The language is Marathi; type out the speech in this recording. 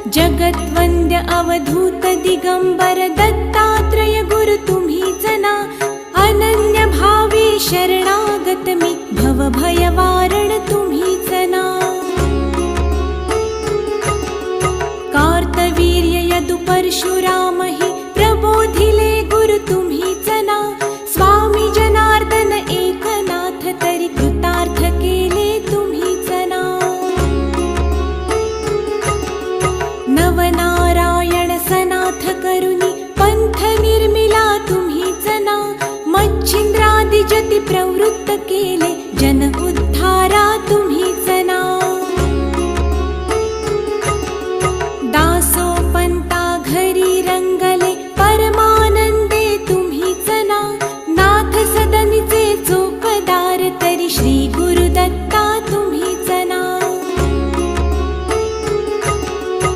जगद्वन्द्य अवधूत दिगंबर दत्तात्रय गुरु तुम्हीच ना. अनन्य भावे शरणागत मी भवभयवारण तुम्हीच ना. कार्तवीर्य यदु परशुराम हि प्रबोधिले गुरु तुम्हीच ना. स्वामी जनार्दन एकनाथ तरी कृतार्थ केले तुम्हीच ना. नवनारायण सनाथ करुणी पंथ निर्मिला तुम्हीच ना. मच्छिंद्रादि जति प्रवृत्त केले जन उद्धारा तुम्हीच ना.